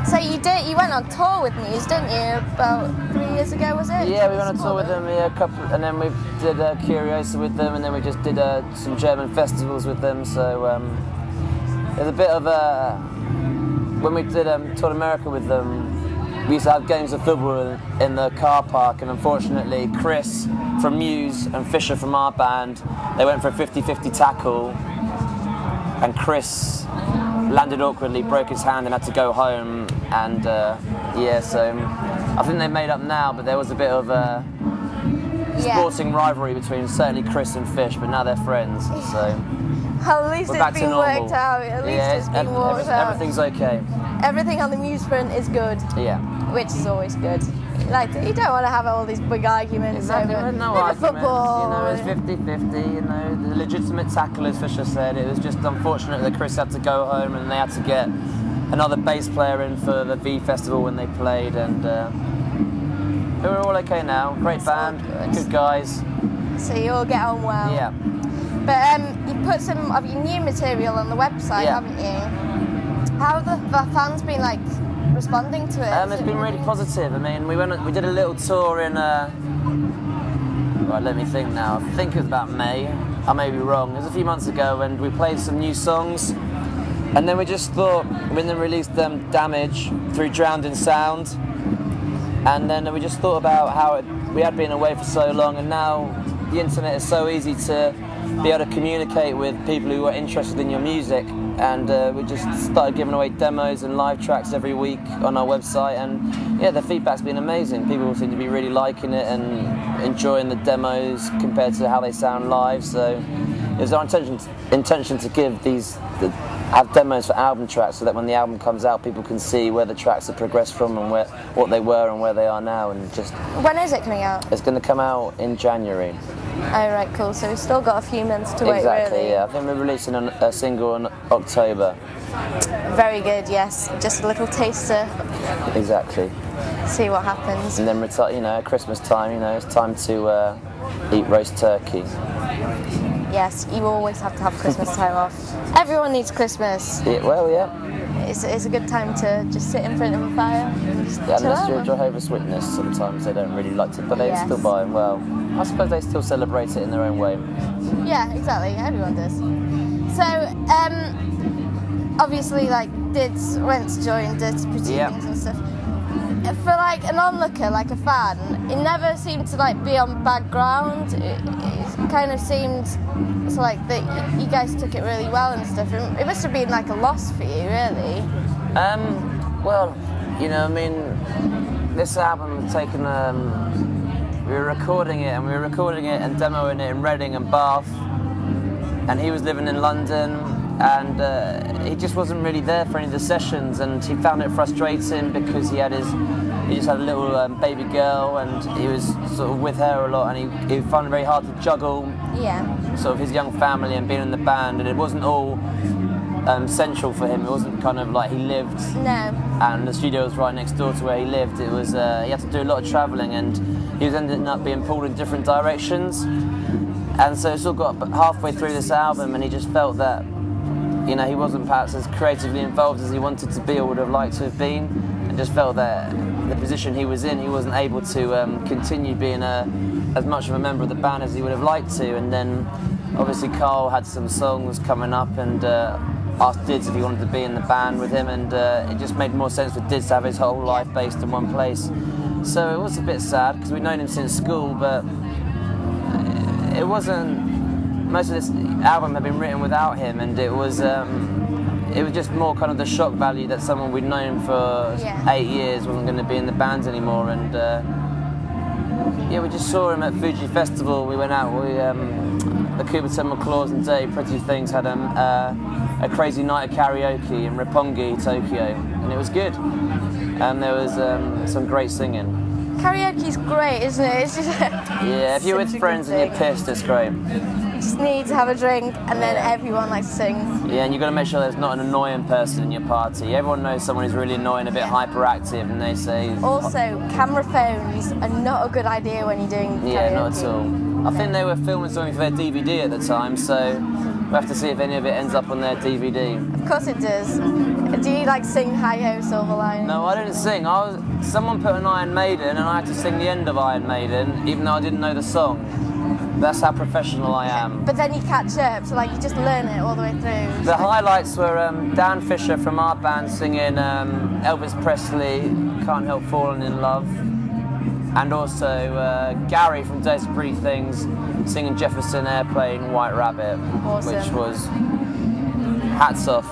So you went on tour with Muse, didn't you? About 3 years ago, was it? Yeah, we went on tour with them, yeah, and then we did Curiosa with them, and then we just did some German festivals with them. So there's a bit of when we did toured America with them, we used to have games of football in the car park, and unfortunately Chris from Muse and Fisher from our band, they went for a 50-50 tackle, and Chris landed awkwardly, broke his hand and had to go home, and yeah, so I think they made up now, but there was a bit of a sporting rivalry between certainly Chris and Fish, but now they're friends, so at least it's been worked out. At least it's been worked out. Everything's okay. Everything on the Muse front is good. Yeah. Which is always good. Like, you don't want to have all these big arguments over football. You know, it's 50-50, you know, the legitimate tackle, as Fisher said. It was just unfortunate that Chris had to go home and they had to get another bass player in for the V Festival when they played, and we're all okay now. Great band, good guys. So you all get on well. Yeah. But you put some of your new material on the website, haven't you? How have the fans been like responding to it? It's been really positive. I mean, we did a little tour in right, let me think now. I think it was about May. I may be wrong. It was a few months ago, and we played some new songs. And then we just thought, when they released Damage through Drowned in Sound, and then we just thought about how we had been away for so long, and now the internet is so easy to be able to communicate with people who are interested in your music, and we just started giving away demos and live tracks every week on our website, and yeah, the feedback's been amazing. People seem to be really liking it and enjoying the demos compared to how they sound live, so it was our intention to give have demos for album tracks, so that when the album comes out, people can see where the tracks have progressed from and what they were and where they are now. And just when is it coming out? It's going to come out in January. Oh right, cool. So we've still got a few months to wait, exactly, really. Yeah. I think we're releasing a single in October. Very good. Yes, just a little taster. Exactly. See what happens. And then at Christmas time, it's time to eat roast turkey. Yes, you always have to have Christmas time off. Everyone needs Christmas. Yeah, well, yeah. It's a good time to just sit in front of a fire and just chill unless out. you're a Jehovah's Witness, sometimes they don't really like to, but they still buy them. Well, I suppose they still celebrate it in their own way. Yeah, exactly. Everyone does. So, obviously, like, Dids went to join Dids proceedings and stuff. For like an onlooker, like a fan, it never seemed to like be on background. It kind of seemed so like that you guys took it really well and stuff. It must have been like a loss for you, really. Well, I mean, this album had taken. We were recording it and demoing it in Reading and Bath, and he was living in London, and he just wasn't really there for any of the sessions, and he found it frustrating because he just had a little baby girl, and he was sort of with her a lot, and he found it very hard to juggle sort of his young family and being in the band, and it wasn't all central for him. It wasn't kind of like he lived and the studio was right next door to where he lived. It was he had to do a lot of travelling, and he was ending up being pulled in different directions, and so it sort of got halfway through this album, and he just felt that he wasn't perhaps as creatively involved as he wanted to be or would have liked to have been, and just felt that the position he was in, he wasn't able to continue being as much of a member of the band as he would have liked to. And then obviously Carl had some songs coming up and asked Dids if he wanted to be in the band with him, and it just made more sense for Dids to have his whole life based in one place. So it was a bit sad because we'd known him since school, but it wasn't. Most of this album had been written without him, and it was just more kind of the shock value that someone we'd known for 8 years wasn't going to be in the band anymore. And we just saw him at Fuji Festival. We went out, the Kuberton, McClaws and Dave Pretty Things had a crazy night of karaoke in Roppongi, Tokyo, and it was good. And there was some great singing. Karaoke's great, isn't it? It's just if you're with friends and you're pissed, it's great. You just need to have a drink, and then everyone likes to sing. Yeah, and you've got to make sure there's not an annoying person in your party. Everyone knows someone who's really annoying, a bit hyperactive, and they say... Also, camera phones are not a good idea when you're doing karaoke. Yeah, not at all. I think they were filming something for their DVD at the time, so We'll have to see if any of it ends up on their DVD. Of course it does. Do you like sing Hi-Ho Silver Lining? No, I didn't sing. Someone put an Iron Maiden and I had to sing the end of Iron Maiden, even though I didn't know the song. That's how professional I am. But then you catch up, so like you just learn it all the way through. The highlights were Dan Fisher from our band singing Elvis Presley, Can't Help Falling in Love. And also Gary from Days of Pretty Things singing Jefferson Airplane, White Rabbit. Awesome. Which was hats off.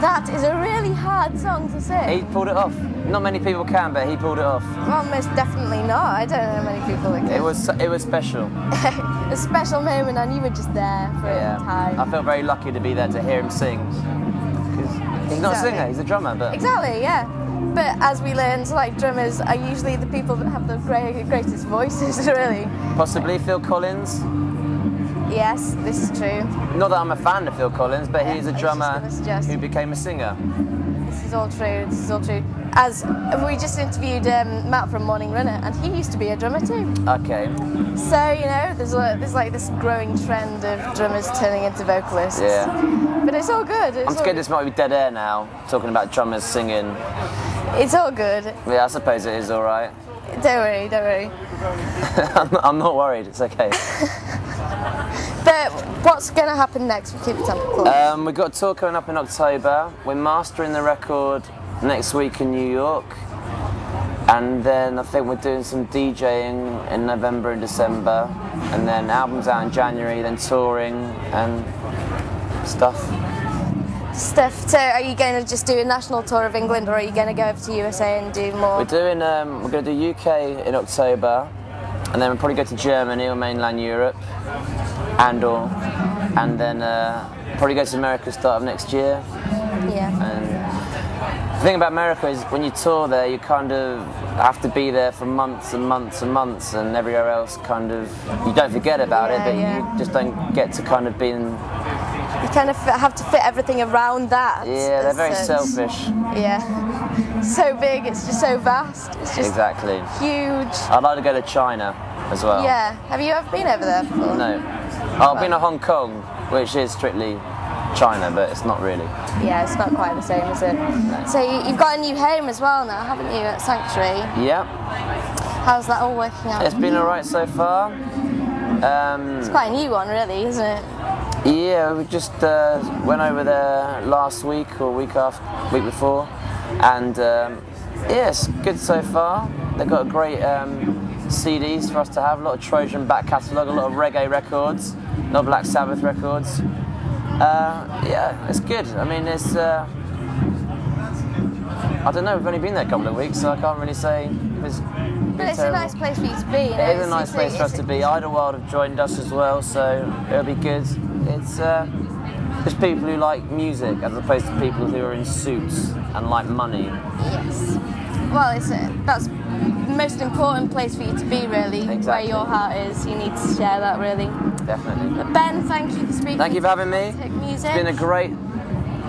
That is a really hard song to sing. He pulled it off. Not many people can, but he pulled it off. Well, most definitely not. I don't know many people that can. It was special. A special moment, and you were just there for a time. I felt very lucky to be there to hear him sing. Because he's not a singer, he's a drummer. But exactly, yeah. But as we learned, like drummers are usually the people that have the greatest voices, really. Possibly Phil Collins. Yes, this is true. Not that I'm a fan of Phil Collins, but he's a drummer who became a singer. This is all true, this is all true. As we just interviewed Matt from Morning Runner, and he used to be a drummer too. Okay. So, you know, there's like this growing trend of drummers turning into vocalists. Yeah. But it's all good. I'm scared this might be dead air now, talking about drummers singing. It's all good. Yeah, I suppose it is all right. Don't worry, don't worry. I'm not worried, it's okay. But what's going to happen next with Keep It Temple Club? We've got a tour coming up in October. We're mastering the record next week in New York. And then I think we're doing some DJing in November and December. And then albums out in January, then touring and stuff. So are you going to just do a national tour of England, or are you going to go over to USA and do more? We're going to do UK in October, and then we'll probably go to Germany or mainland Europe, and then probably go to America start of next year. Yeah. And the thing about America is when you tour there, you kind of have to be there for months and months and months, and everywhere else kind of, you don't forget about it, but you just don't get to kind of be in. You kind of have to fit everything around that. Yeah, they're very selfish. Yeah. So big, it's just so vast. It's just exactly huge. I'd like to go to China as well. Yeah. Have you ever been over there before? No. I've been to Hong Kong, which is strictly China, but it's not really. Yeah, it's not quite the same, is it? No. So you've got a new home as well now, haven't you, at Sanctuary? Yeah. How's that all working out? It's been alright so far. It's quite a new one, really, isn't it? Yeah, we just went over there last week or week before, and yeah, it's good so far. They've got great CDs for us to have, a lot of Trojan back catalogue, a lot of reggae records, a lot of Black Sabbath records. Yeah, it's good. I mean, it's I don't know, we've only been there a couple of weeks, so I can't really say if it's But it's terrible. a nice place for you to be. You know? It is a nice place for us to be. Idlewild have joined us as well, so it'll be good. It's just people who like music as opposed to people who are in suits and like money. Yes. Well, that's the most important place for you to be, really. Exactly. Where your heart is. You need to share that, really. Definitely. But Ben, thank you for speaking. Thank you for having me. Music. It's been a great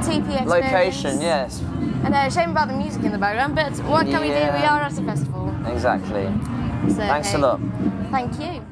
TP experience. location, yes. I know, shame about the music in the background, but what can we do? We are at a festival. Exactly. So, Thanks a lot. Thank you.